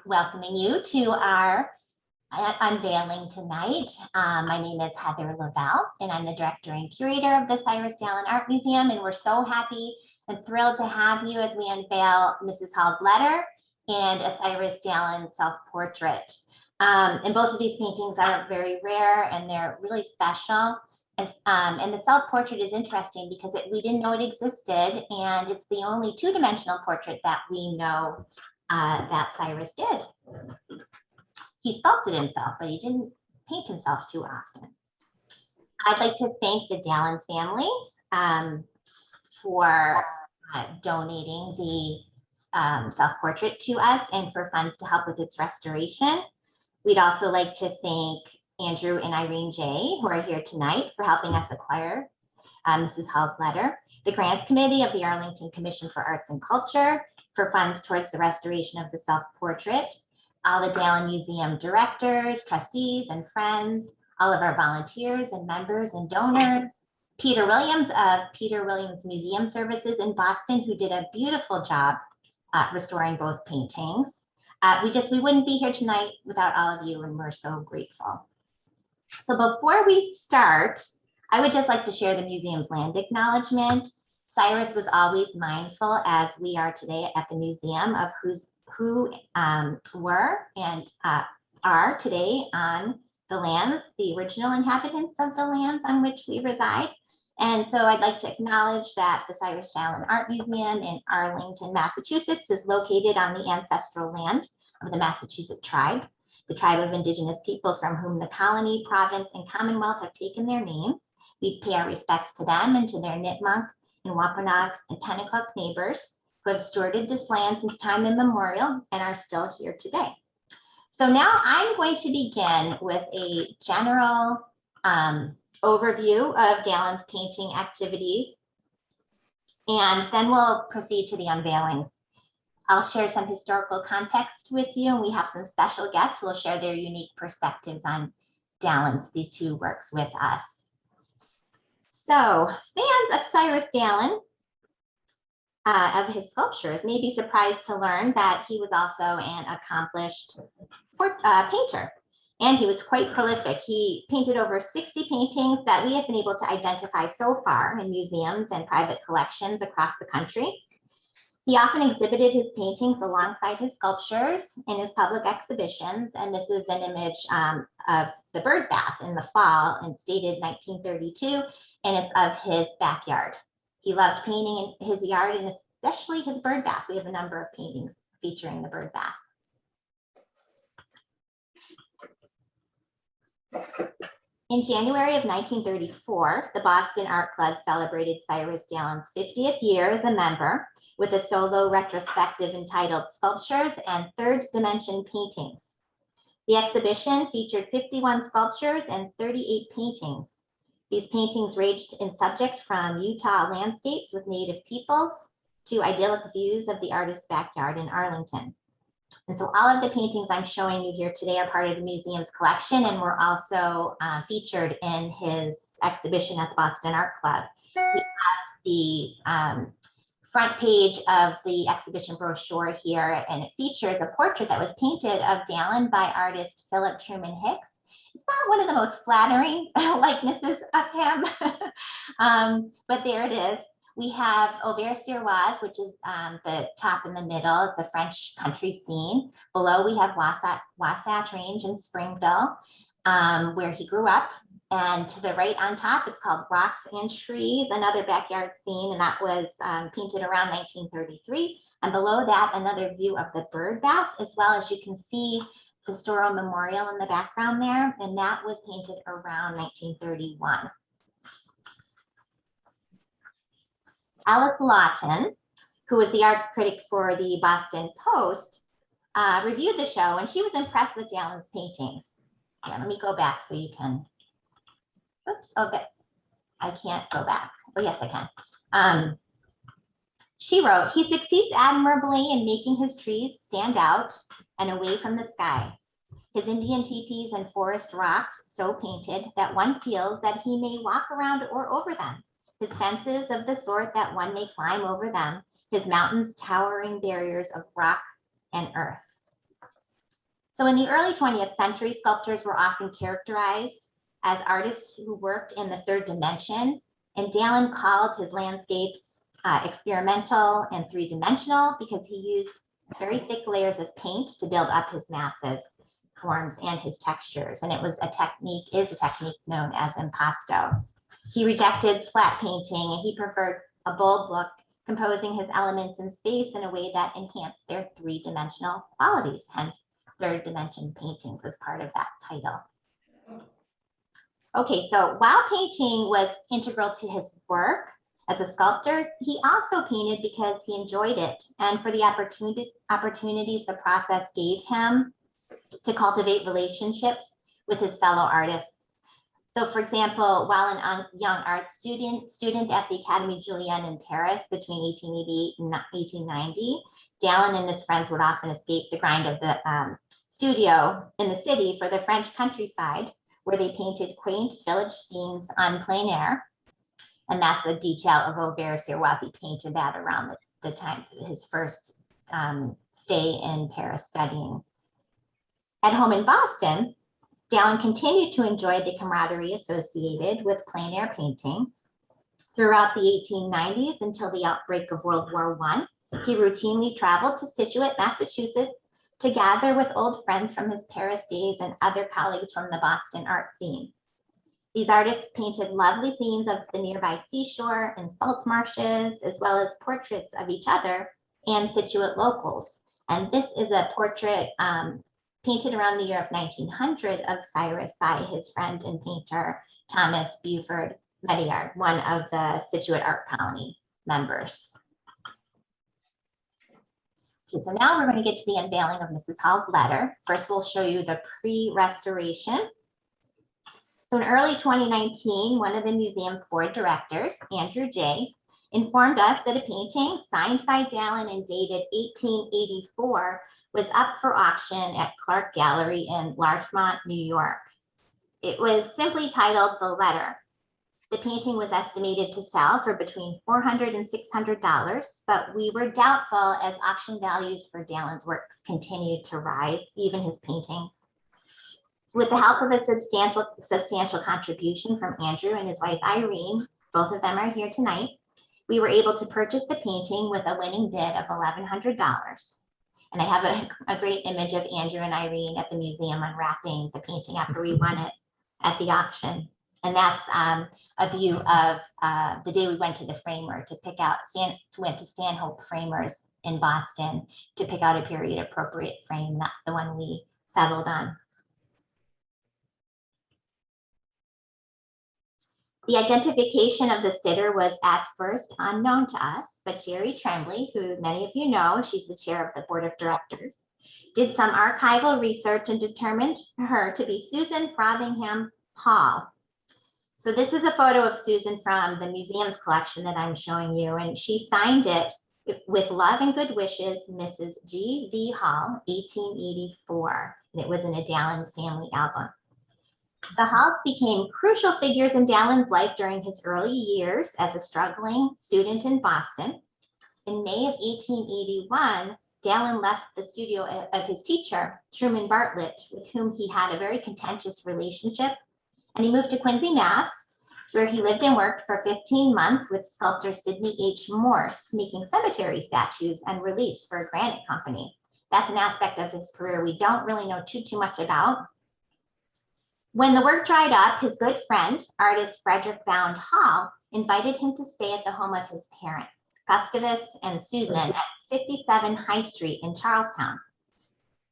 welcoming you to our unveiling tonight. My name is Heather Leavell, and I'm the director and curator of the Cyrus Dallin Art Museum, and we're so happy and thrilled to have you as we unveil Mrs. Hall's letter and a Cyrus Dallin self-portrait. And both of these paintings are very rare and they're really special. And the self-portrait is interesting because we didn't know it existed, and it's the only two-dimensional portrait that we know that Cyrus did. He sculpted himself, but he didn't paint himself too often. I'd like to thank the Dallin family for donating the self-portrait to us and for funds to help with its restoration. We'd also like to thank Andrew and Irene J, who are here tonight, for helping us acquire Mrs. Hall's letter, the Grants Committee of the Arlington Commission for Arts and Culture for funds towards the restoration of the self-portrait, all the Dallin Museum Directors, trustees, and friends, all of our volunteers and members and donors, Peter Williams of Peter Williams Museum Services in Boston, who did a beautiful job restoring both paintings. We wouldn't be here tonight without all of you, and we're so grateful. So before we start, I would just like to share the museum's land acknowledgement. Cyrus was always mindful, as we are today at the museum, of who were and are today on the lands, the original inhabitants of the lands on which we reside. And so I'd like to acknowledge that the Cyrus Dallin Art Museum in Arlington, Massachusetts is located on the ancestral land of the Massachusetts tribe, the tribe of indigenous peoples from whom the colony, province, and commonwealth have taken their names. We pay our respects to them and to their Nipmuc and Wampanoag and Pennacook neighbors who have stewarded this land since time immemorial and are still here today. So now I'm going to begin with a general overview of Dallin's painting activities, and then we'll proceed to the unveilings. I'll share some historical context with you, and we have some special guests who will share their unique perspectives on these two works with us. So fans of Cyrus Dallin, of his sculptures, may be surprised to learn that he was also an accomplished painter, and he was quite prolific. He painted over 60 paintings that we have been able to identify so far in museums and private collections across the country. He often exhibited his paintings alongside his sculptures in his public exhibitions, and this is an image of the bird bath in the fall, and it's dated 1932, and it's of his backyard. He loved painting in his yard, and especially his bird bath. We have a number of paintings featuring the bird bath. In January of 1934, the Boston Art Club celebrated Cyrus Dallin's 50th year as a member with a solo retrospective entitled Sculptures and Third Dimension Paintings. The exhibition featured 51 sculptures and 38 paintings. These paintings ranged in subject from Utah landscapes with native peoples to idyllic views of the artist's backyard in Arlington. And so all of the paintings I'm showing you here today are part of the museum's collection, and were also featured in his exhibition at the Boston Art Club. We have the front page of the exhibition brochure here, and it features a portrait that was painted of Dallin by artist Philip Truman Hicks. It's not one of the most flattering likenesses of him, but there it is. We have Auvers-sur-Oise, which is the top in the middle. It's a French country scene. Below we have Wasatch Range in Springville, where he grew up. And to the right on top, it's called Rocks and Trees, another backyard scene, and that was painted around 1933. And below that, another view of the bird bath, as well as you can see the Storrow Memorial in the background there, and that was painted around 1931. Alice Lawton, who was the art critic for the Boston Post, reviewed the show, and she was impressed with Dallin's paintings. Here, let me go back so you can, oops, okay, I can't go back. Oh, yes, I can. She wrote, "He succeeds admirably in making his trees stand out and away from the sky. His Indian teepees and forest rocks so painted that one feels that he may walk around or over them. His fences of the sort that one may climb over them, his mountains towering barriers of rock and earth." So in the early 20th century, sculptors were often characterized as artists who worked in the third dimension, and Dallin called his landscapes experimental and three-dimensional because he used very thick layers of paint to build up his masses, forms, and his textures. And it was a technique known as impasto. He rejected flat painting and he preferred a bold look, composing his elements in space in a way that enhanced their three-dimensional qualities. Hence, third dimension paintings was part of that title. Okay, so while painting was integral to his work as a sculptor, he also painted because he enjoyed it and for the opportunities the process gave him to cultivate relationships with his fellow artists. So for example, while an young art student at the Académie Julienne in Paris between 1888 and 1890, Dallin and his friends would often escape the grind of the studio in the city for the French countryside, where they painted quaint village scenes on plein air. And that's a detail of Auver's here, while he painted that around the time his first stay in Paris studying. At home in Boston, Dallin continued to enjoy the camaraderie associated with plein air painting. Throughout the 1890s until the outbreak of World War I, he routinely traveled to Scituate, Massachusetts, to gather with old friends from his Paris days and other colleagues from the Boston art scene. These artists painted lovely scenes of the nearby seashore and salt marshes, as well as portraits of each other and Scituate locals. And this is a portrait painted around the year of 1900 of Cyrus by his friend and painter, Thomas Buford Medillard, one of the Scituate Art Colony members. Okay, so now we're going to get to the unveiling of Mrs. Hall's letter. First, we'll show you the pre-restoration. So in early 2019, one of the museum's board directors, Andrew J., informed us that a painting signed by Dallin and dated 1884 was up for auction at Clark Gallery in Larchmont, New York. It was simply titled The Letter. The painting was estimated to sell for between $400 and $600, but we were doubtful as auction values for Dallin's works continued to rise, even his paintings. So with the help of a substantial contribution from Andrew and his wife Irene, both of them are here tonight, we were able to purchase the painting with a winning bid of $1,100. And I have a great image of Andrew and Irene at the museum unwrapping the painting after we won it at the auction. And that's a view of the day we went to the framer to pick out, went to Stanhope Framers in Boston to pick out a period appropriate frame. That's the one we settled on. The identification of the sitter was at first unknown to us, but Jerry Tremblay, who many of you know, she's the chair of the board of directors, did some archival research and determined her to be Susan Frothingham Hall. So this is a photo of Susan from the museum's collection that I'm showing you, and she signed it with love and good wishes, Mrs. G.V. Hall, 1884, and it was in a Dallin family album. The Halls became crucial figures in Dallin's life during his early years as a struggling student in Boston. In May of 1881, Dallin left the studio of his teacher, Truman Bartlett, with whom he had a very contentious relationship, and he moved to Quincy, Mass., where he lived and worked for 15 months with sculptor Sidney H. Morse, making cemetery statues and reliefs for a granite company. That's an aspect of his career we don't really know too much about. When the work dried up, his good friend, artist Frederick Bound Hall, invited him to stay at the home of his parents, Gustavus and Susan, at 57 High Street in Charlestown.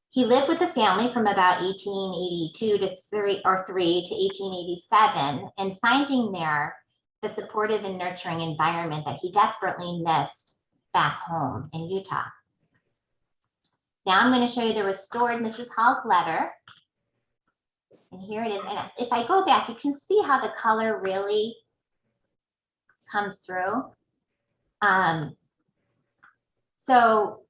He lived with the family from about 1882 to 1887, and finding there the supportive and nurturing environment that he desperately missed back home in Utah. Now I'm going to show you the restored Mrs. Hall's letter. And here it is. And if I go back, you can see how the color really comes through. So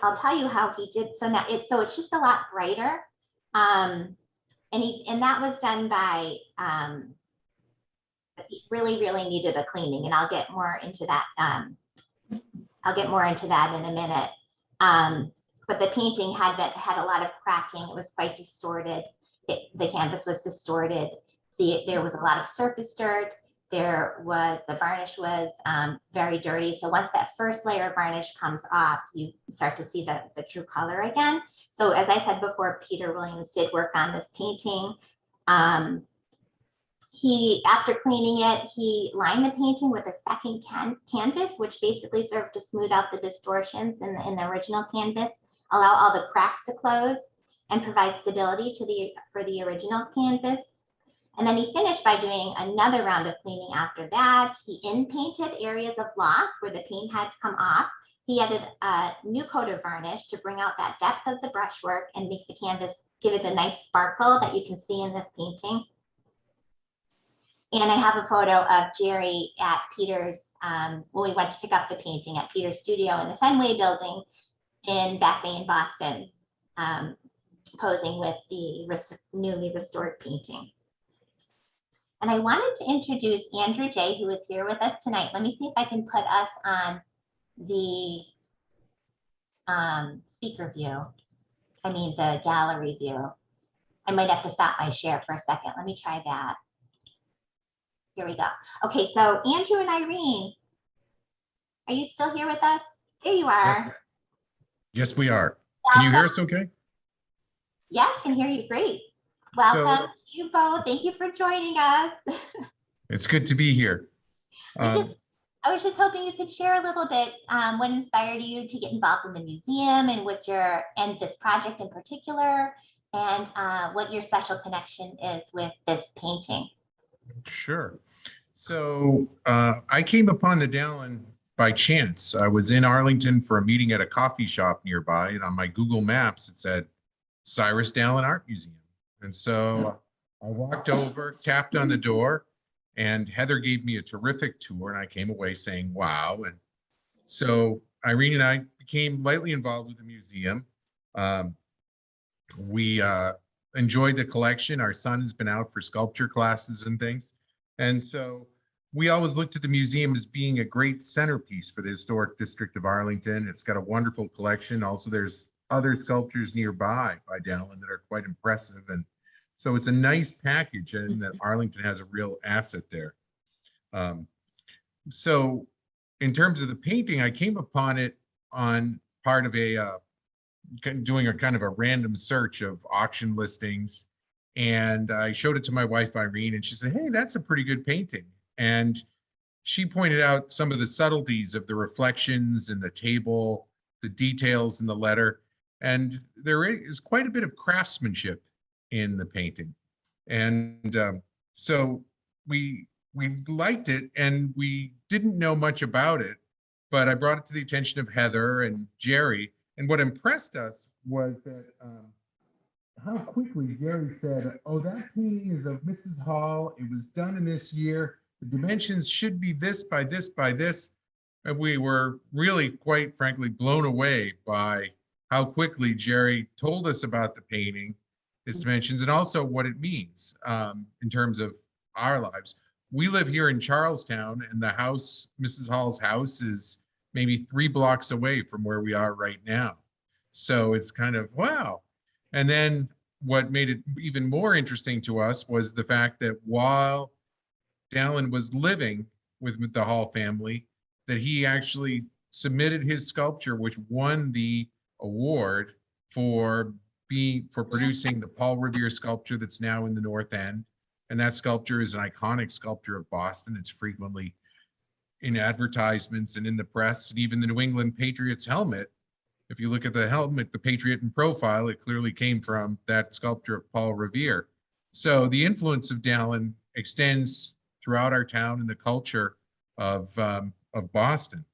I'll tell you how he did. So now it's just a lot brighter. And that was done by he really needed a cleaning, and I'll get more into that. I'll get more into that in a minute. but the painting had a lot of cracking. It was quite distorted. The canvas was distorted. There was a lot of surface dirt. The varnish was very dirty. So once that first layer of varnish comes off, you start to see the true color again. So as I said before, Peter Williams did work on this painting. After cleaning it, he lined the painting with a second canvas, which basically served to smooth out the distortions in the original canvas, allow all the cracks to close, and provide stability for the original canvas. And then he finished by doing another round of cleaning after that. He in-painted areas of loss where the paint had come off. He added a new coat of varnish to bring out that depth of the brushwork and make the canvas, give it a nice sparkle that you can see in this painting. And I have a photo of Jerry at Peter's, when we went to pick up the painting at Peter's studio in the Fenway building in Back Bay in Boston, posing with the newly restored painting. And I wanted to introduce Andrew J., who is here with us tonight. Let me see if I can put us on the speaker view. I mean, the gallery view. I might have to stop my share for a second. Let me try that. Here we go. Okay, so Andrew and Irene, are you still here with us? There you are. Yes, we are. Welcome. Can you hear us okay? Yes, can hear you great. Welcome to you both. Thank you for joining us. It's good to be here. I was just hoping you could share a little bit what inspired you to get involved in the museum and this project in particular, and what your special connection is with this painting. Sure. So I came upon the Dallin by chance. I was in Arlington for a meeting at a coffee shop nearby, and on my Google Maps, it said Cyrus Dallin Art Museum. And so I walked over, tapped on the door, and Heather gave me a terrific tour, and I came away saying, wow. And so Irene and I became lightly involved with the museum. We enjoyed the collection. Our son has been out for sculpture classes and things. And so we always looked at the museum as being a great centerpiece for the historic district of Arlington. It's got a wonderful collection. Also, there's other sculptures nearby by Dallin that are quite impressive. And so it's a nice package, and that Arlington has a real asset there. So in terms of the painting, I came upon it on part of doing a kind of a random search of auction listings. And I showed it to my wife, Irene, and she said, hey, that's a pretty good painting. And she pointed out some of the subtleties of the reflections in the table, the details in the letter. And there is quite a bit of craftsmanship in the painting. And so we liked it, and we didn't know much about it, but I brought it to the attention of Heather and Jerry. And what impressed us was that how quickly Jerry said, oh, that painting is of Mrs. Hall. It was done in this year. The dimensions should be this by this by this. And we were really, quite frankly, blown away by how quickly Jerry told us about the painting, its dimensions, and also what it means in terms of our lives. We live here in Charlestown, and the house, Mrs. Hall's house, is maybe 3 blocks away from where we are right now. So it's kind of, wow. And then what made it even more interesting to us was the fact that while Dallin was living with the Hall family, that he actually submitted his sculpture, which won the award for producing the Paul Revere sculpture that's now in the North End. And that sculpture is an iconic sculpture of Boston. It's frequently in advertisements and in the press, and even the New England Patriots helmet. If you look at the helmet, the Patriot in profile, it clearly came from that sculpture of Paul Revere. So the influence of Dallin extends throughout our town and the culture of Boston.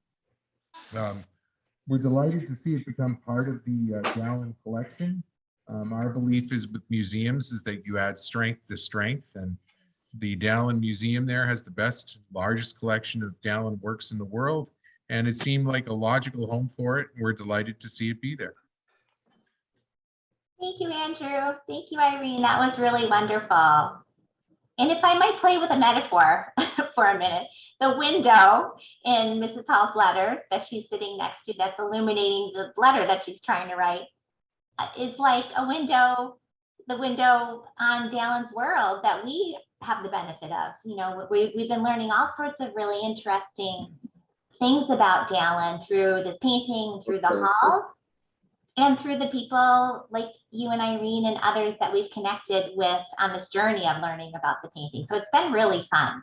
We're delighted to see it become part of the Dallin collection. Our belief is with museums is that you add strength to strength, and the Dallin Museum there has the best, largest collection of Dallin works in the world, and it seemed like a logical home for it. We're delighted to see it be there. Thank you, Andrew. Thank you, Irene. That was really wonderful. And if I might play with a metaphor for a minute, the window in Mrs. Hall's letter that she's sitting next to that's illuminating the letter that she's trying to write is like a window, the window on Dallin's world that we have the benefit of. You know, we've been learning all sorts of really interesting things about Dallin through this painting, through the halls, and through the people like you and Irene and others that we've connected with on this journey of learning about the painting. So it's been really fun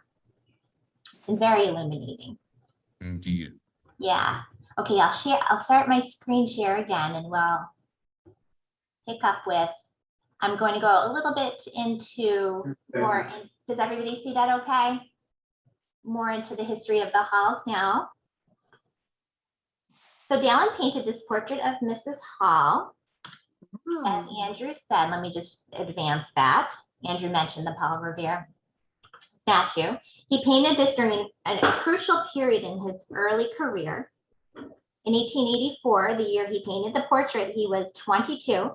and very illuminating. Indeed. Yeah. Okay, I'll start my screen share again, and we'll pick up with, I'm going to go a little bit into more, does everybody see that okay? More into the history of the halls now. So Dallin painted this portrait of Mrs. Hall. As Andrew said, let me just advance that. Andrew mentioned the Paul Revere statue. He painted this during a crucial period in his early career. In 1884, the year he painted the portrait, he was 22.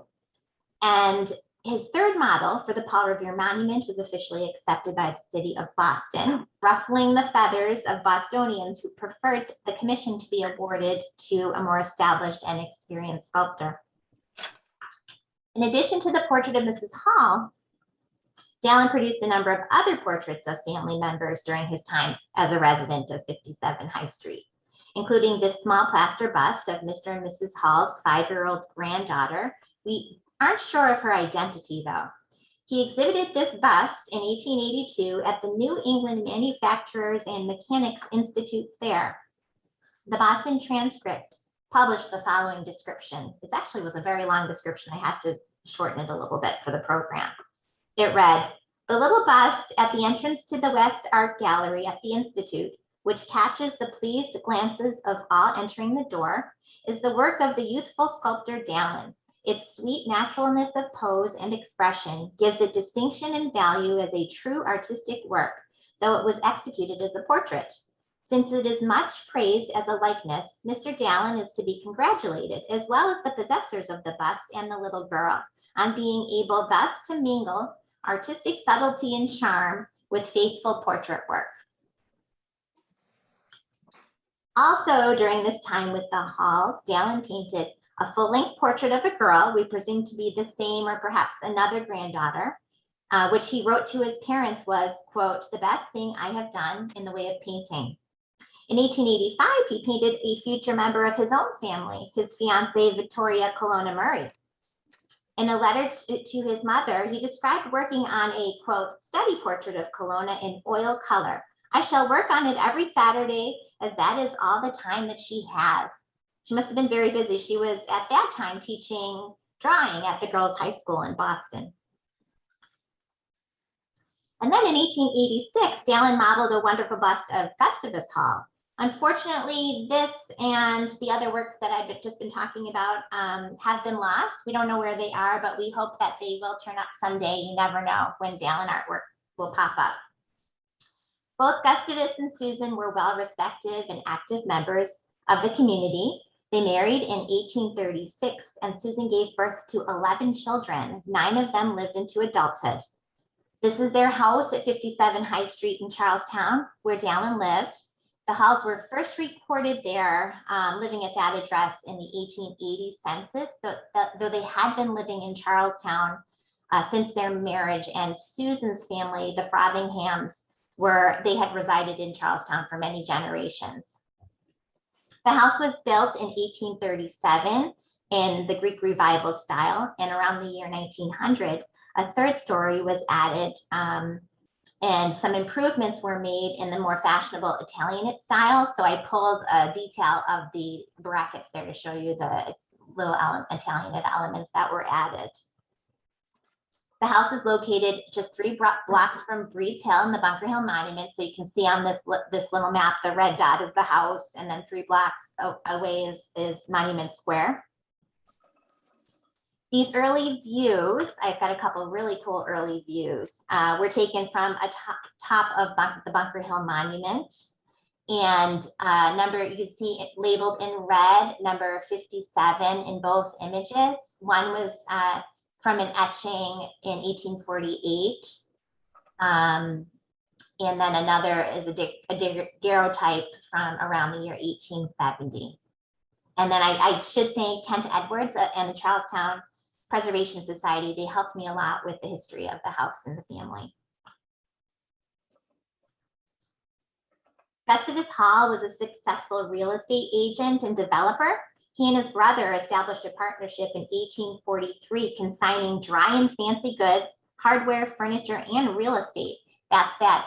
And his third model for the Paul Revere Monument was officially accepted by the city of Boston, ruffling the feathers of Bostonians who preferred the commission to be awarded to a more established and experienced sculptor. In addition to the portrait of Mrs. Hall, Dallin produced a number of other portraits of family members during his time as a resident of 57 High Street, including this small plaster bust of Mr. and Mrs. Hall's 5-year-old granddaughter. We aren't sure of her identity, though. He exhibited this bust in 1882 at the New England Manufacturers and Mechanics Institute Fair. The Boston Transcript published the following description. It actually was a very long description. I had to shorten it a little bit for the program. It read, "The little bust at the entrance to the West Art Gallery at the Institute, which catches the pleased glances of all entering the door, is the work of the youthful sculptor Dallin. Its sweet naturalness of pose and expression gives it distinction and value as a true artistic work, though it was executed as a portrait. Since it is much praised as a likeness, Mr. Dallin is to be congratulated, as well as the possessors of the bust and the little girl, on being able thus to mingle artistic subtlety and charm with faithful portrait work." Also, during this time with the Halls, Dallin painted a full-length portrait of a girl we presume to be the same or perhaps another granddaughter, which he wrote to his parents was, quote, "the best thing I have done in the way of painting." In 1885, he painted a future member of his own family, his fiancée Victoria Colonna Murray. In a letter to his mother, he described working on a, quote, "study portrait of Colonna in oil color. I shall work on it every Saturday, as that is all the time that she has." She must have been very busy. She was at that time teaching drawing at the girls' high school in Boston. And then in 1886, Dallin modeled a wonderful bust of Gustavus Hall. Unfortunately, this and the other works that I've just been talking about have been lost. We don't know where they are, but we hope that they will turn up someday. You never know when Dallin artwork will pop up. Both Gustavus and Susan were well-respected and active members of the community. They married in 1836, and Susan gave birth to 11 children. 9 of them lived into adulthood. This is their house at 57 High Street in Charlestown, where Dallin lived. The Halls were first recorded there, living at that address in the 1880 census, though they had been living in Charlestown since their marriage, and Susan's family, the Frothinghams, they had resided in Charlestown for many generations. The house was built in 1837 in the Greek Revival style, and around the year 1900, a third story was added, and some improvements were made in the more fashionable Italianate style. So I pulled a detail of the brackets there to show you the little Italianate elements that were added. The house is located just 3 blocks from Breeds Hill and the Bunker Hill Monument. So you can see on this little map, the red dot is the house, and then 3 blocks away is Monument Square. These early views, I've got a couple really cool early views, were taken from a top of the Bunker Hill Monument. And you can see it labeled in red, number 57 in both images. One was from an etching in 1848. And then another is a daguerreotype from around the year 1870. And then I should thank Kent Edwards and the Charlestown Preservation Society. They helped me a lot with the history of the house and the family. Gustavus Hall was a successful real estate agent and developer. He and his brother established a partnership in 1843, consigning dry and fancy goods, hardware, furniture, and real estate. That's that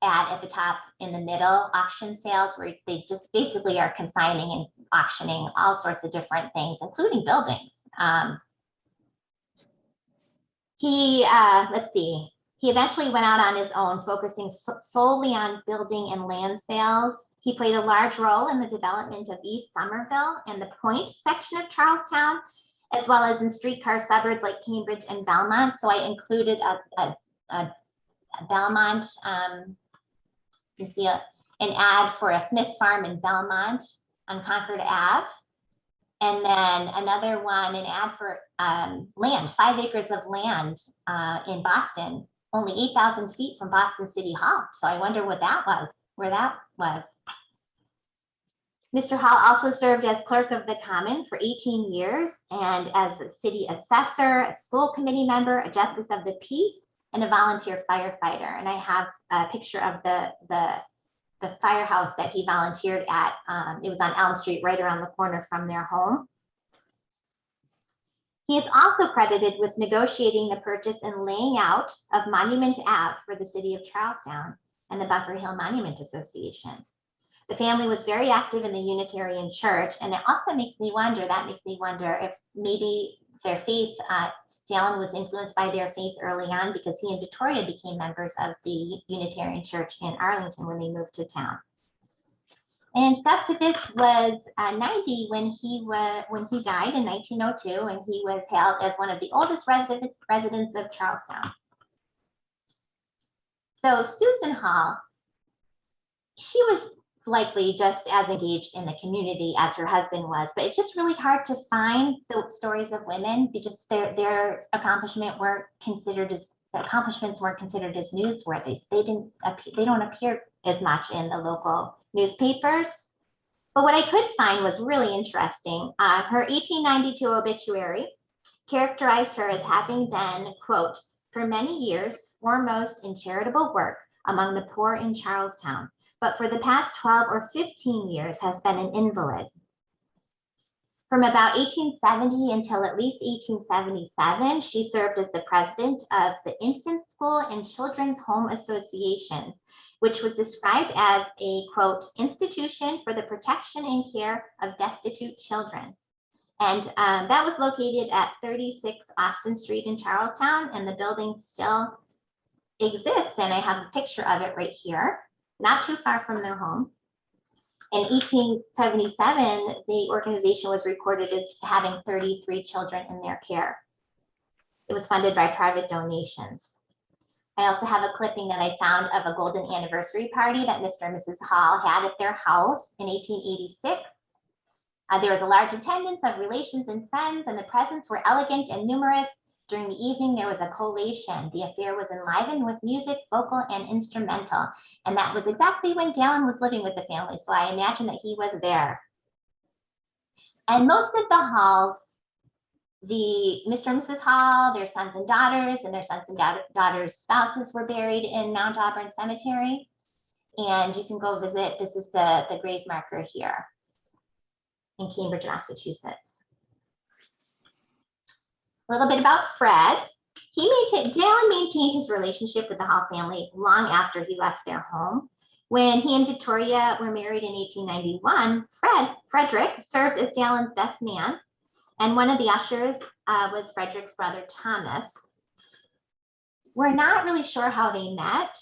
ad at the top in the middle, auction sales, where they just basically are consigning and auctioning all sorts of different things, including buildings. Let's see, he eventually went out on his own, focusing solely on building and land sales. He played a large role in the development of East Somerville and the Point section of Charlestown, as well as in streetcar suburbs like Cambridge and Belmont. So I included a Belmont, you can see an ad for a Smith farm in Belmont on Concord Ave. And then another one, an ad for land, 5 acres of land in Boston, only 8,000 feet from Boston City Hall. So I wonder what that was, where that was. Mr. Hall also served as clerk of the Common for 18 years and as a city assessor, a school committee member, a justice of the peace, and a volunteer firefighter. And I have a picture of the firehouse that he volunteered at. It was on Elm Street, right around the corner from their home. He is also credited with negotiating the purchase and laying out of Monument Ave for the city of Charlestown and the Bunker Hill Monument Association. The family was very active in the Unitarian Church, and it also makes me wonder, if maybe their faith, Dallin was influenced by their faith early on, because he and Victoria became members of the Unitarian Church in Arlington when they moved to town. And Gustavus was 90 when he died in 1902, and he was hailed as one of the oldest residents of Charlestown. So Susan Hall, she was likely just as engaged in the community as her husband was, but it's just really hard to find the stories of women because their accomplishments weren't considered as newsworthy. They don't appear as much in the local newspapers. But what I could find was really interesting. Her 1892 obituary characterized her as having been, quote, for many years foremost in charitable work among the poor in Charlestown, but for the past 12 or 15 years has been an invalid. From about 1870 until at least 1877, she served as the president of the Infant School and Children's Home Association, which was described as a, quote, institution for the protection and care of destitute children. And that was located at 36 Austin Street in Charlestown, and the building still exists, and I have a picture of it right here, not too far from their home. In 1877, the organization was recorded as having 33 children in their care. It was funded by private donations. I also have a clipping that I found of a golden anniversary party that Mr. and Mrs. Hall had at their house in 1886. There was a large attendance of relations and friends, and the presents were elegant and numerous. During the evening, there was a collation. The affair was enlivened with music, vocal and instrumental. And that was exactly when Dallin was living with the family. So I imagine that he was there. And most of the Halls, Mr. and Mrs. Hall, their sons and daughters, and their sons and daughters' spouses were buried in Mount Auburn Cemetery. And you can go visit. This is the grave marker here in Cambridge, Massachusetts. A little bit about Fred. Dallin maintained his relationship with the Hall family long after he left their home. When he and Victoria were married in 1891, Frederick served as Dallin's best man, and one of the ushers was Frederick's brother Thomas. We're not really sure how they met.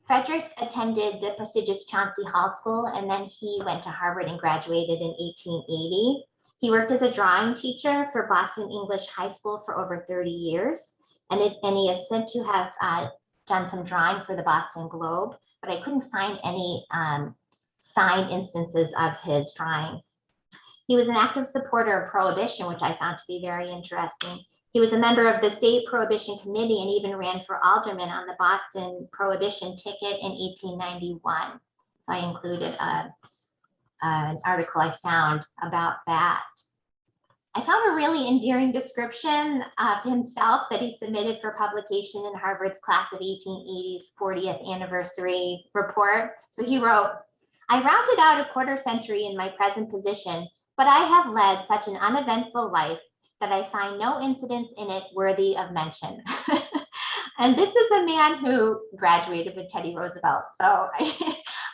Frederick attended the prestigious Chauncey Hall School, and then he went to Harvard and graduated in 1880. He worked as a drawing teacher for Boston English High School for over 30 years, and he is said to have done some drawing for the Boston Globe, but I couldn't find any signed instances of his drawings. He was an active supporter of Prohibition, which I found to be very interesting. He was a member of the state prohibition committee and even ran for alderman on the Boston prohibition ticket in 1891. So I included an article I found about that. I found a really endearing description of himself that he submitted for publication in Harvard's class of 1880's 40th anniversary report. So he wrote, "I rounded out a quarter century in my present position, but I have led such an uneventful life that I find no incidents in it worthy of mention." And this is a man who graduated with Teddy Roosevelt. So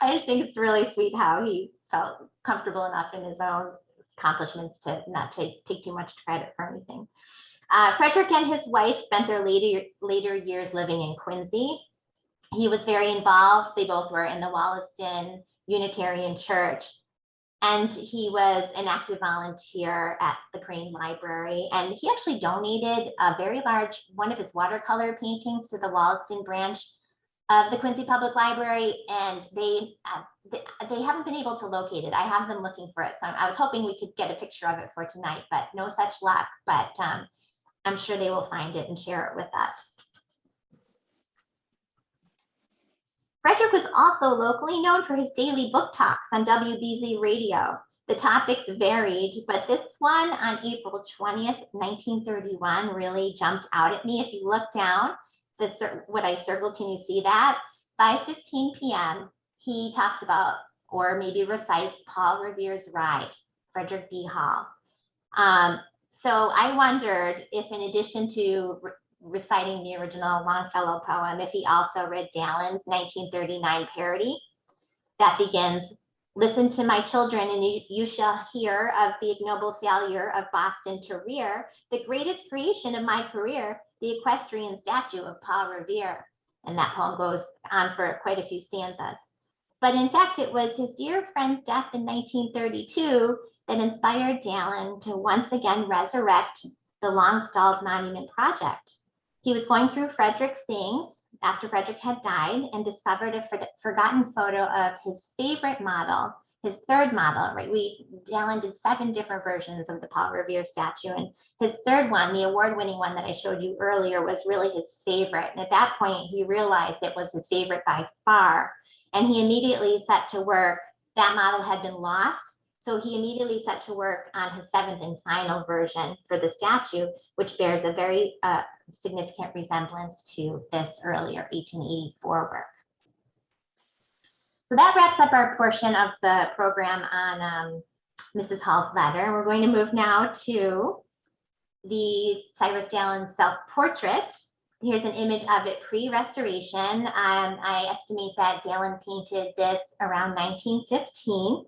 I just think it's really sweet how he felt comfortable enough in his own accomplishments to not take too much credit for anything. Frederick and his wife spent their later years living in Quincy. He was very involved. They both were in the Wollaston Unitarian Church. And he was an active volunteer at the Crane Library. And he actually donated a very large, one of his watercolor paintings to the Wollaston branch of the Quincy Public Library. And they haven't been able to locate it. I have them looking for it. So I was hoping we could get a picture of it for tonight, but no such luck. But I'm sure they will find it and share it with us. Frederick was also locally known for his daily book talks on WBZ radio. The topics varied, but this one on April 20th, 1931 really jumped out at me. If you look down, what I circled, can you see that? 5:15 p.m., he talks about, or maybe recites, Paul Revere's Ride, Frederick B. Hall. So I wondered if, in addition to reciting the original Longfellow poem, if he also read Dalen's 1939 parody that begins, "Listen to my children, and you shall hear of the ignoble failure of Boston to rear the greatest creation of my career, the equestrian statue of Paul Revere." And that poem goes on for quite a few stanzas. But in fact, it was his dear friend's death in 1932 that inspired Dallin to once again resurrect the long-stalled monument project. He was going through Frederick's things after Frederick had died and discovered a forgotten photo of his favorite model, his third model, right? Dallin did 7 different versions of the Paul Revere statue, and his third one, the award-winning one that I showed you earlier, was really his favorite. And at that point, he realized it was his favorite by far, and he immediately set to work. That model had been lost, so he immediately set to work on his 7th and final version for the statue, which bears a very significant resemblance to this earlier 1884 work. So that wraps up our portion of the program on Mrs. Hall's letter. We're going to move now to the Cyrus Dallin self-portrait. Here's an image of it pre-restoration. I estimate that Dallin painted this around 1915.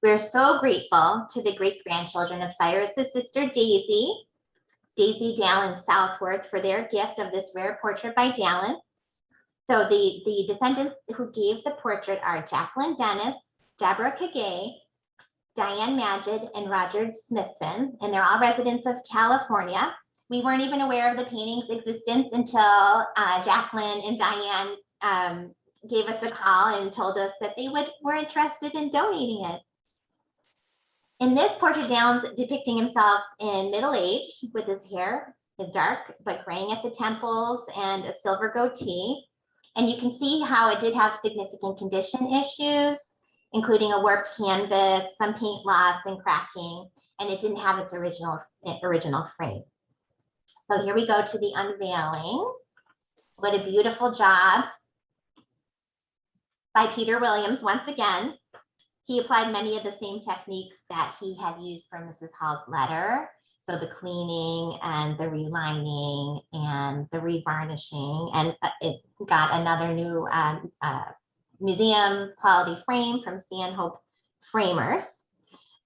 We're so grateful to the great-grandchildren of Cyrus's sister Daisy Dallin Southworth, for their gift of this rare portrait by Dallin. So the descendants who gave the portrait are Jacqueline Dennis, Deborah Kagay, Diane Magid, and Roger Smithson, and they're all residents of California. We weren't even aware of the painting's existence until Jacqueline and Diane gave us a call and told us that they were interested in donating it. In this portrait, Dallen's depicting himself in middle age with his hair dark but graying at the temples and a silver goatee. And you can see how it did have significant condition issues, including a warped canvas, some paint loss and cracking, and it didn't have its original frame. So here we go to the unveiling. What a beautiful job by Peter Williams once again. He applied many of the same techniques that he had used for Mrs. Hall's letter. So the cleaning and the relining and the revarnishing, and it got another new museum quality frame from Stanhope Framers.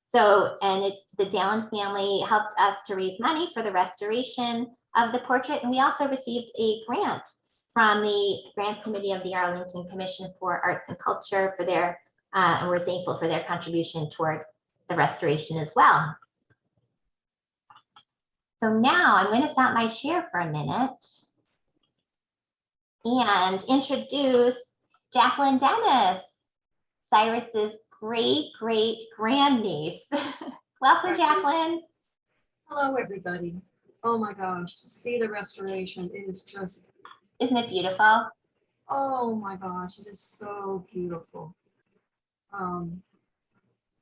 So, and the Dallin family helped us to raise money for the restoration of the portrait. And we also received a grant from the Grants Committee of the Arlington Commission for Arts and Culture for their and we're thankful for their contribution toward the restoration as well. So now I'm going to stop my share for a minute and introduce Jacqueline Dennis, Cyrus's great-great-grandniece. Welcome, Jacqueline. Hello, everybody. Oh my gosh, to see the restoration is just, Isn't it beautiful? oh my gosh, it is so beautiful.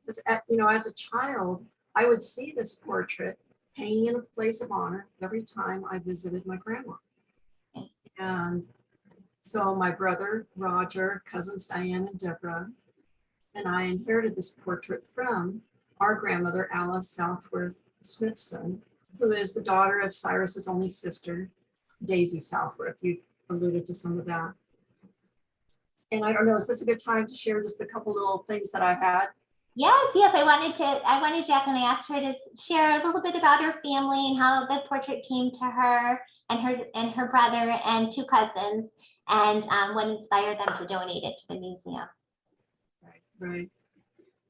As a child, I would see this portrait hanging in a place of honor every time I visited my grandma. And so my brother, Roger, cousins Diane and Deborah, and I inherited this portrait from our grandmother, Alice Southworth Smithson, who is the daughter of Cyrus's only sister, Daisy Southworth. You alluded to some of that. And I don't know, is this a good time to share just a couple little things that I had? Yes. I wanted Jacqueline, I asked her to share a little bit about her family and how the portrait came to her and her brother and two cousins, and what inspired them to donate it to the museum. Right.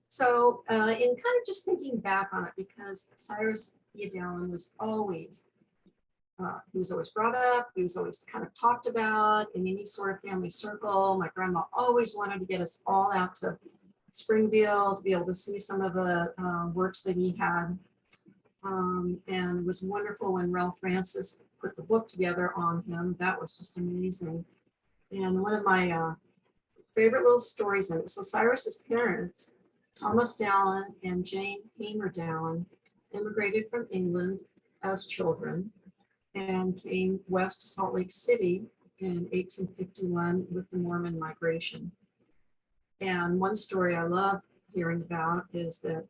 So in kind of just thinking back on it, because Cyrus Dallin was always, he was always brought up, he was always kind of talked about in any sort of family circle. My grandma always wanted to get us all out to Springfield to be able to see some of the works that he had. And it was wonderful when Ralph Francis put the book together on him. That was just amazing. And one of my favorite little stories in it. So Cyrus's parents, Thomas Dallin and Jane Hamer Dallin, immigrated from England as children and came west to Salt Lake City in 1851 with the Mormon migration. And one story I love hearing about is that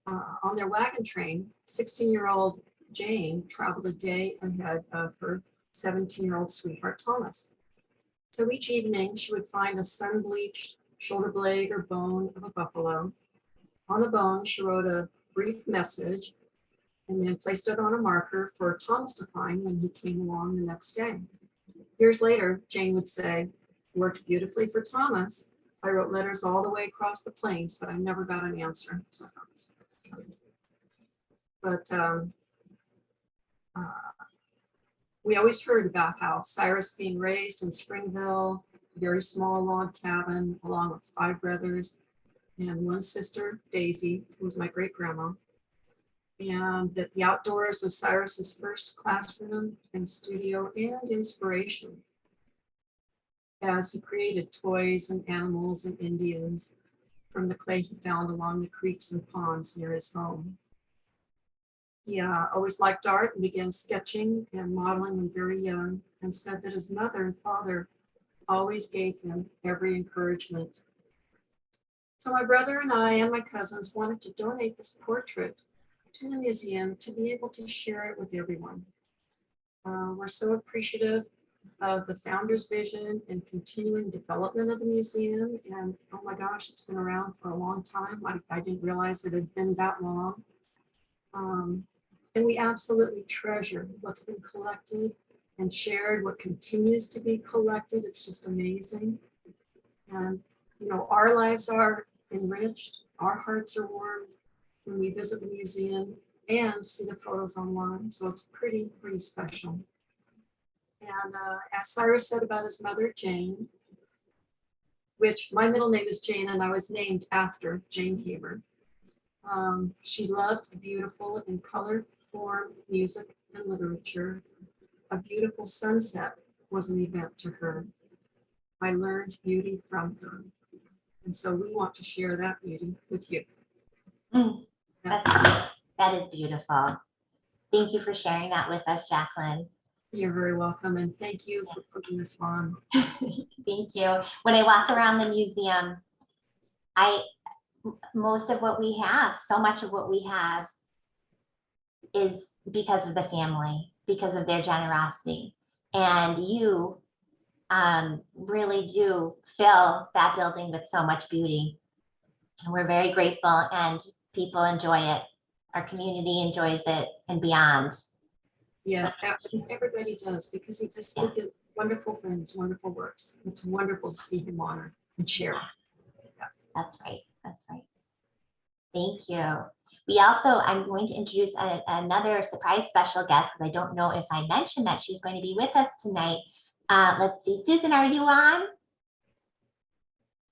on their wagon train, 16-year-old Jane traveled a day ahead of her 17-year-old sweetheart, Thomas. So each evening she would find a sun-bleached shoulder blade or bone of a buffalo. On the bone, she wrote a brief message and then placed it on a marker for Thomas to find when he came along the next day. Years later, Jane would say, "Worked beautifully for Thomas. I wrote letters all the way across the plains, but I never got an answer." But we always heard about how Cyrus being raised in Springville, a very small log cabin, along with 5 brothers and 1 sister, Daisy, who was my great grandma, and that the outdoors was Cyrus's first classroom and studio and inspiration as he created toys and animals and Indians from the clay he found along the creeks and ponds near his home. He always liked art and began sketching and modeling when very young, and said that his mother and father always gave him every encouragement. So my brother and I and my cousins wanted to donate this portrait to the museum to be able to share it with everyone. We're so appreciative of the founder's vision and continuing development of the museum. And oh my gosh, it's been around for a long time. I didn't realize it had been that long. And we absolutely treasure what's been collected and shared, what continues to be collected. It's just amazing. And, you know, our lives are enriched, our hearts are warmed when we visit the museum and see the photos online. So it's pretty special. And as Cyrus said about his mother, Jane, which my middle name is Jane and I was named after Jane Hamer. She loved the beautiful in color, form, music, and literature. A beautiful sunset was an event to her. I learned beauty from her. And so we want to share that beauty with you. That is beautiful. Thank you for sharing that with us, Jacqueline. You're very welcome, and thank you for putting this on. Thank you. When I walk around the museum, most of what we have, so much of what we have is because of the family, because of their generosity. And you really do fill that building with so much beauty. And we're very grateful, and people enjoy it. Our community enjoys it and beyond. Yes, everybody does, because he just did wonderful things, wonderful works. It's wonderful to see him honored and shared. Yeah. That's right. That's right. Thank you. We also, I'm going to introduce another surprise special guest, because I don't know if I mentioned that she was going to be with us tonight. Let's see, Susan, are you on?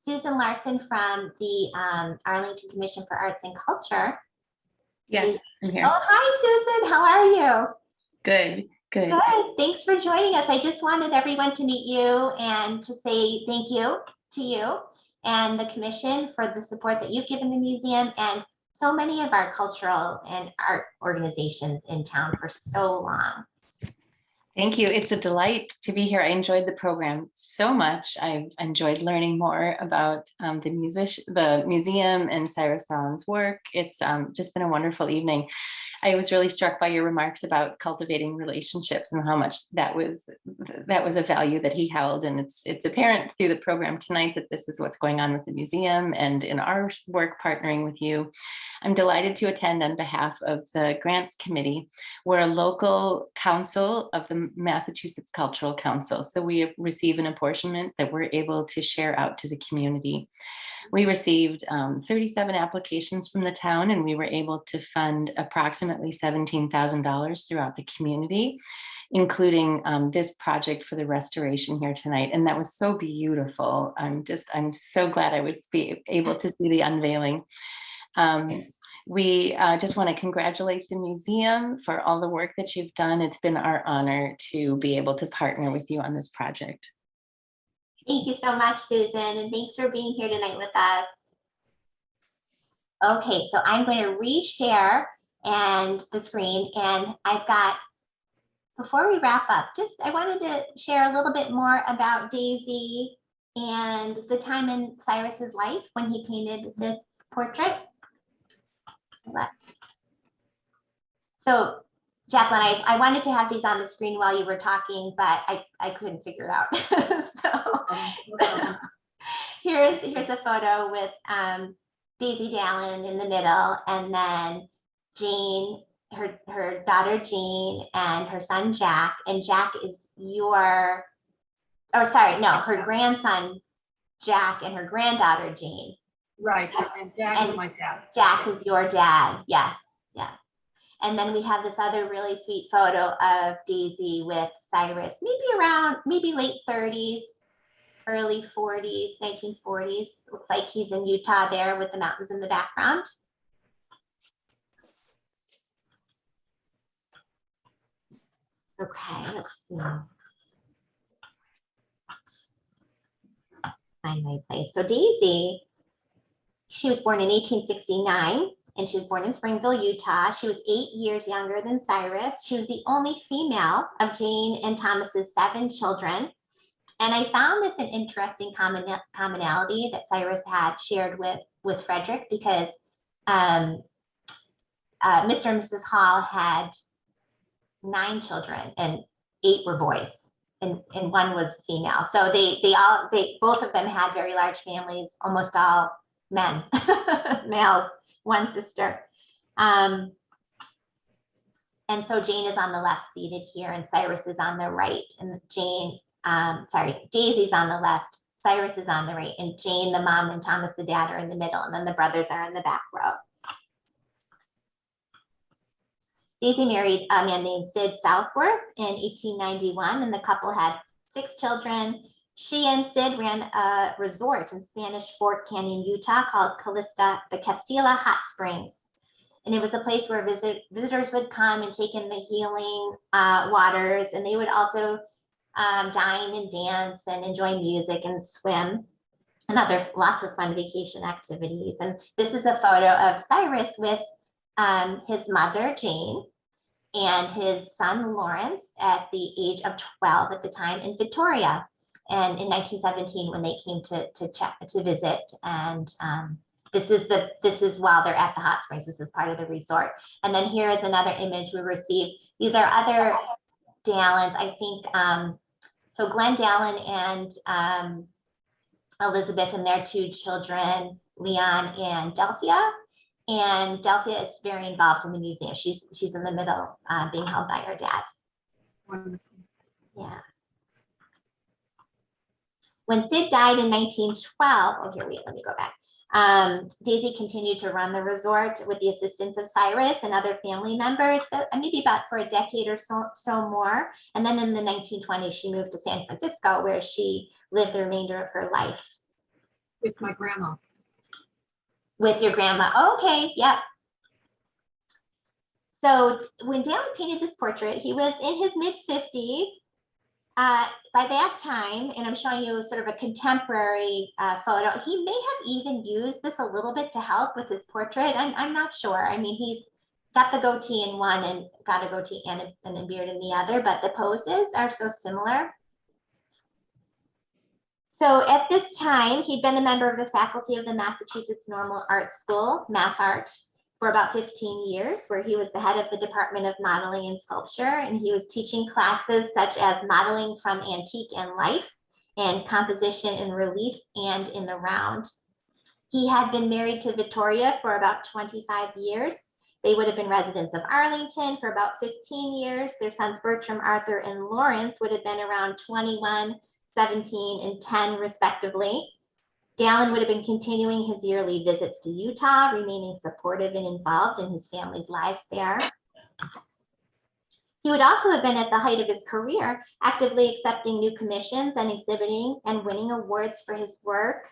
Susan Larson from the Arlington Commission for Arts and Culture. Yes, I'm here. Oh, hi, Susan. How are you? Good, good. Good. Thanks for joining us. I just wanted everyone to meet you and to say thank you to you and the commission for the support that you've given the museum and so many of our cultural and art organizations in town for so long. Thank you. It's a delight to be here. I enjoyed the program so much. I've enjoyed learning more about the museum and Cyrus Dallin's work. It's just been a wonderful evening. I was really struck by your remarks about cultivating relationships and how much that was a value that he held. And it's apparent through the program tonight that this is what's going on with the museum and in our work partnering with you. I'm delighted to attend on behalf of the Grants Committee. We're a local council of the Massachusetts Cultural Council. So we receive an apportionment that we're able to share out to the community. We received 37 applications from the town, and we were able to fund approximately $17,000 throughout the community, including this project for the restoration here tonight. And that was so beautiful. I'm so glad I was able to see the unveiling. We just want to congratulate the museum for all the work that you've done. It's been our honor to be able to partner with you on this project. Thank you so much, Susan, and thanks for being here tonight with us. Okay, so I'm going to reshare the screen, and I've got, before we wrap up, I wanted to share a little bit more about Daisy and the time in Cyrus's life when he painted this portrait. So, Jacqueline, I wanted to have these on the screen while you were talking, but I couldn't figure it out. So here's a photo with Daisy Dallin in the middle, and then Jane, her daughter Jane, and her son Jack. And Jack is her grandson Jack and her granddaughter Jane. Right, and Jack is my dad. Jack is your dad, yes, yeah. And then we have this other really sweet photo of Daisy with Cyrus, maybe late 30s, early 40s, 1940s. Looks like he's in Utah there with the mountains in the background. Okay, let's see. Find my place. So Daisy, she was born in 1869. And she was born in Springville, Utah. She was 8 years younger than Cyrus. She was the only female of Jane and Thomas's 7 children. And I found this an interesting commonality that Cyrus had shared with Frederick, because Mr. and Mrs. Hall had 9 children, and 8 were boys, and 1 was female. So both of them had very large families, almost all men, males. 1 sister. And so Jane is on the left seated here, and Cyrus is on the right. And Daisy's on the left, Cyrus is on the right, and Jane, the mom, and Thomas, the dad, are in the middle, and then the brothers are in the back row. Daisy married a man named Sid Southworth in 1891, and the couple had 6 children. She and Sid ran a resort in Spanish Fort Canyon, Utah, called the Castilla Hot Springs. And it was a place where visitors would come and take in the healing waters, and they would also dine and dance and enjoy music and swim and lots of fun vacation activities. And this is a photo of Cyrus with his mother, Jane, and his son, Lawrence, at the age of 12 at the time in Victoria. And in 1917, when they came to visit, and this is while they're at the hot springs. This is part of the resort. And then here is another image we received. These are other Dalins, I think. So Glenn Dallin and Elizabeth and their 2 children, Leon and Delphia. And Delphia is very involved in the museum. She's in the middle, being held by her dad. Wonderful. Yeah. When Sid died in 1912, let me go back. Daisy continued to run the resort with the assistance of Cyrus and other family members, maybe about for a decade or so more. And then in the 1920s, she moved to San Francisco, where she lived the remainder of her life. With my grandma. With your grandma. Oh, okay, yep. So when Dallin painted this portrait, he was in his mid-50s. By that time, and I'm showing you sort of a contemporary photo, he may have even used this a little bit to help with his portrait. I'm not sure. I mean, he's got the goatee in one and got a goatee and a beard in the other, but the poses are so similar. So at this time, he'd been a member of the faculty of the Massachusetts Normal Art School, Mass Art, for about 15 years, where he was the head of the Department of Modeling and Sculpture, and he was teaching classes such as modeling from antique and life, and composition and relief, and in the round. He had been married to Victoria for about 25 years. They would have been residents of Arlington for about 15 years. Their sons Bertram, Arthur, and Lawrence would have been around 21, 17, and 10 respectively. Dallin would have been continuing his yearly visits to Utah, remaining supportive and involved in his family's lives there. He would also have been at the height of his career, actively accepting new commissions and exhibiting and winning awards for his work,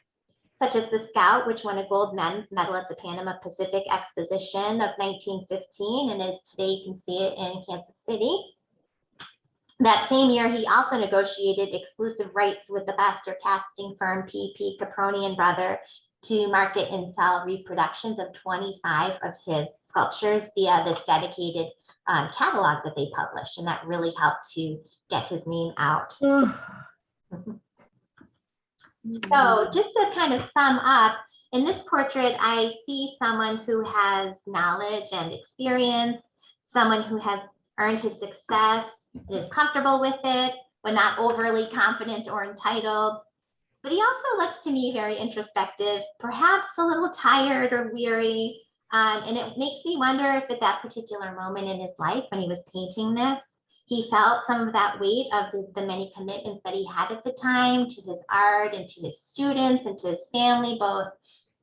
such as the Scout, which won a gold medal at the Panama Pacific Exposition of 1915, and is today you can see it in Kansas City. That same year, he also negotiated exclusive rights with the plaster casting firm P.P. Caproni and Brother to market and sell reproductions of 25 of his sculptures via this dedicated catalog that they published, and that really helped to get his name out. So just to kind of sum up, in this portrait, I see someone who has knowledge and experience, someone who has earned his success, is comfortable with it, but not overly confident or entitled. But he also looks to me very introspective, perhaps a little tired or weary. And it makes me wonder if at that particular moment in his life when he was painting this, he felt some of that weight of the many commitments that he had at the time to his art and to his students and to his family, both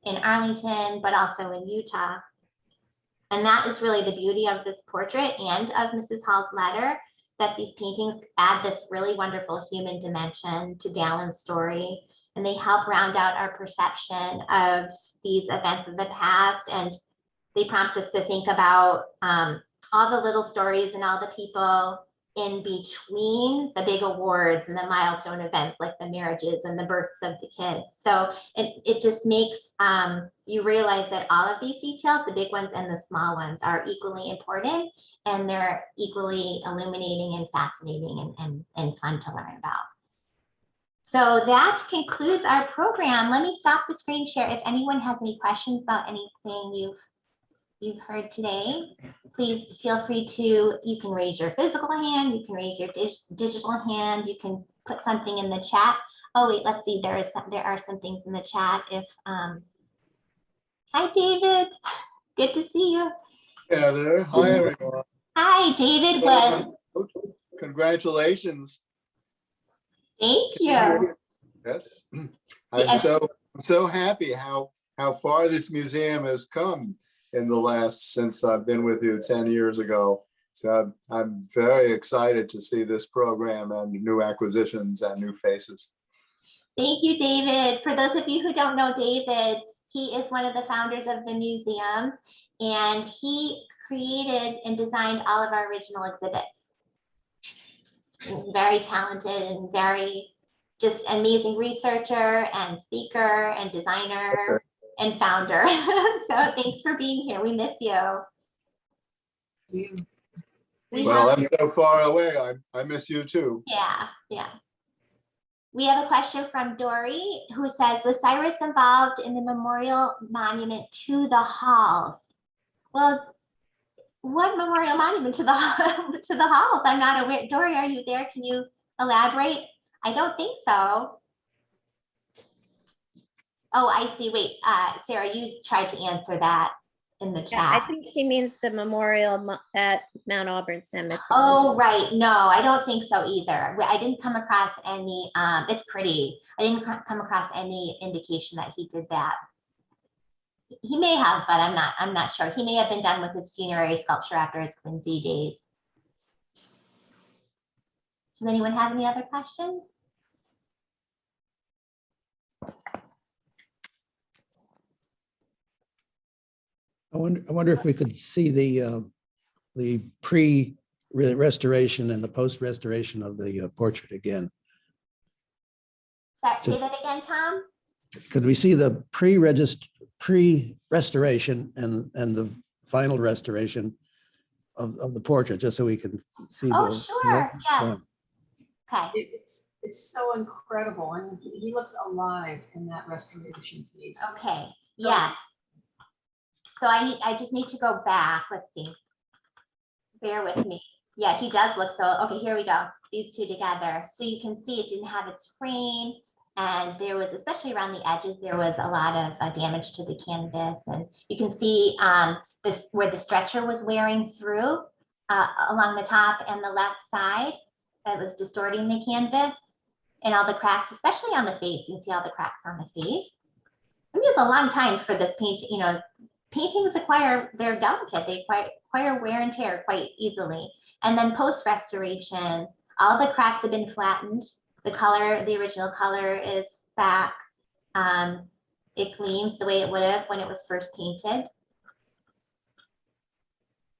in Arlington, but also in Utah. And that is really the beauty of this portrait and of Mrs. Hall's letter, that these paintings add this really wonderful human dimension to Dallin's story, and they help round out our perception of these events of the past, and they prompt us to think about all the little stories and all the people in between the big awards and the milestone events like the marriages and the births of the kids. So it just makes you realize that all of these details, the big ones and the small ones, are equally important, and they're equally illuminating and fascinating and fun to learn about. So that concludes our program. Let me stop the screen share. If anyone has any questions about anything you've heard today, please feel free to, you can raise your physical hand, you can raise your digital hand, you can put something in the chat. Oh wait, let's see, there are some things in the chat. If hi David, good to see you. Yeah, there. Hi everyone. Hi David. Was Congratulations. thank you. Yes, I'm so happy how far this museum has come in the last, since I've been with you 10 years ago. So I'm very excited to see this program and new acquisitions and new faces. Thank you, David. For those of you who don't know David, he is one of the founders of the museum, and he created and designed all of our original exhibits. He's very talented and very just amazing researcher and speaker and designer and founder. So thanks for being here. We miss you. Well, I'm so far away. I miss you too. Yeah. We have a question from Dory, who says, was Cyrus involved in the memorial monument to the halls? Well, what memorial monument to the halls? I'm not aware. Dory, are you there? Can you elaborate? I don't think so. Oh, I see. Wait, Sarah, you tried to answer that in the chat. Yeah, I think she means the memorial at Mount Auburn Cemetery. Oh, right. No, I don't think so either. I didn't come across any, it's pretty. I didn't come across any indication that he did that. He may have, but I'm not sure. He may have been done with his funerary sculpture after his Quincy days. Does anyone have any other questions? I wonder if we could see the the pre-restoration and the post-restoration of the portrait again. Say that again, Tom? Could we see the pre-restoration and the final restoration of the portrait, just so we can see? Oh, sure, yes. Okay, It's so incredible. I mean, he looks alive in that restoration piece. okay, yes. So I just need to go back. Let's see. Bear with me. Yeah, he does look so, okay, here we go. These two together. So you can see it didn't have its frame. And there was, especially around the edges, there was a lot of damage to the canvas. And you can see this where the stretcher was wearing through along the top and the left side that was distorting the canvas, and all the cracks, especially on the face. You can see all the cracks on the face. I mean, it's a long time for this paint, you know, paintings they're delicate. They acquire wear and tear quite easily. And then post-restoration, all the cracks have been flattened. The color, the original color is back. It gleams the way it would have when it was first painted.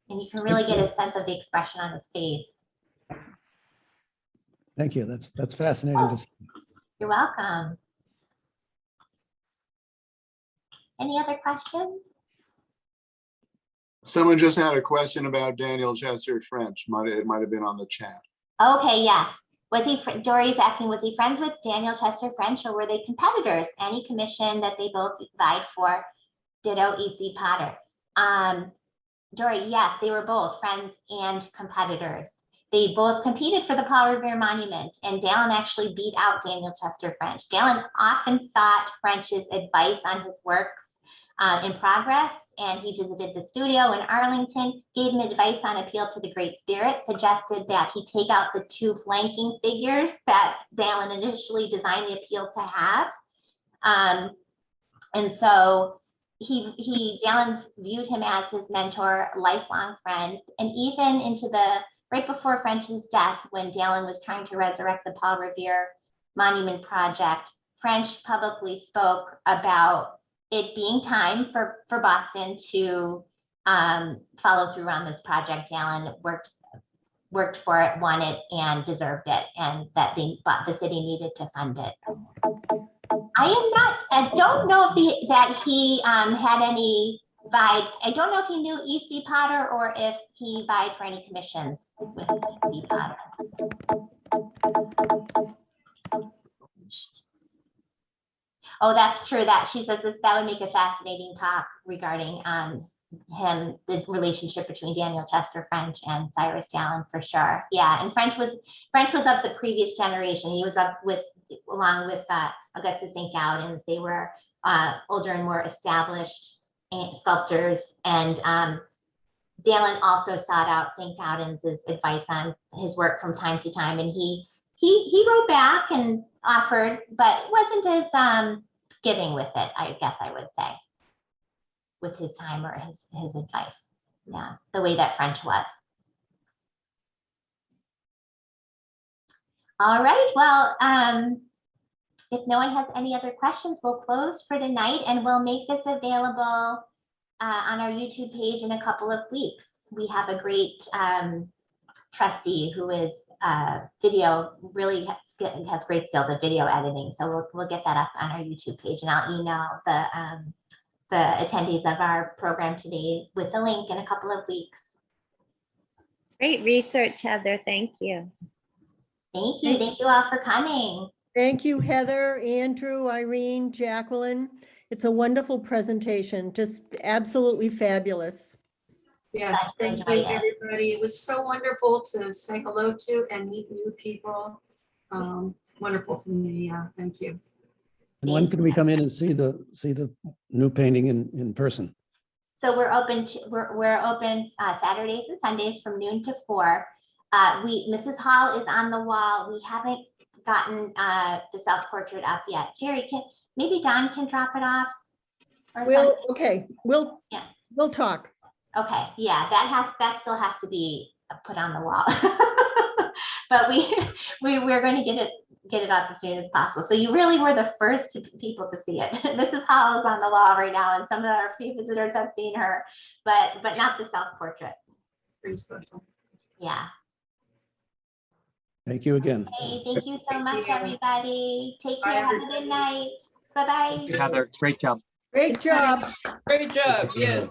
And you can really get a sense of the expression on his face. Thank you. That's fascinating to see. You're welcome. Any other questions? Someone just had a question about Daniel Chester French. It might have been on the chat. Okay, yes. Dory's asking, was he friends with Daniel Chester French, or were they competitors? Any commission that they both vied for? Ditto E.C. Potter. Dory, yes, they were both friends and competitors. They both competed for the Paul Revere Monument, and Dallin actually beat out Daniel Chester French. Dallin often sought French's advice on his works in progress, and he visited the studio in Arlington, gave him advice on Appeal to the Great Spirit, suggested that he take out the two flanking figures that Dallin initially designed the appeal to have. And so Dallin viewed him as his mentor, lifelong friend, and even into right before French's death, when Dallin was trying to resurrect the Paul Revere Monument project, French publicly spoke about it being time for Boston to follow through on this project. Dallin worked for it, won it, and deserved it, and that the city needed to fund it. I don't know if that he had any vied. I don't know if he knew E.C. Potter or if he vied for any commissions with E.C. Potter. Oh, that's true. That she says that would make a fascinating talk regarding the relationship between Daniel Chester French and Cyrus Dallin, for sure. Yeah, and French was of the previous generation. He was up along with Augustus St. Gaudens. They were older and more established sculptors, and Dallin also sought out St. Gaudens' advice on his work from time to time, and he wrote back and offered, but wasn't as giving with it, I guess I would say, with his time or his advice. Yeah, the way that French was. All right, well, if no one has any other questions, we'll close for tonight, and we'll make this available on our YouTube page in a couple of weeks. We have a great trustee who is really has great skills at video editing, so we'll get that up on our YouTube page, and I'll email the attendees of our program today with a link in a couple of weeks. Great research, Heather. Thank you. Thank you. Thank you all for coming. Thank you, Heather, Andrew, Irene, Jacqueline. It's a wonderful presentation, just absolutely fabulous. Yes, thank you, everybody. It was so wonderful to say hello to and meet new people. Wonderful for me. Yeah, thank you. And when can we come in and see the new painting in person? So we're open Saturdays and Sundays from noon to 4. Mrs. Hall is on the wall. We haven't gotten the self-portrait up yet. Jerry, maybe Don can drop it off. We'll talk. Okay, yeah, that still has to be put on the wall. But we're going to get it up as soon as possible. So you really were the first people to see it. Mrs. Hall is on the wall right now, and some of our few visitors have seen her, but not the self-portrait. pretty special. Yeah. Thank you again. Hey, thank you so Thank much, you. everybody. Take Bye, care. Have a everybody. good night. Bye-bye. Heather, great job. Great job. Great job, Thank you. yes.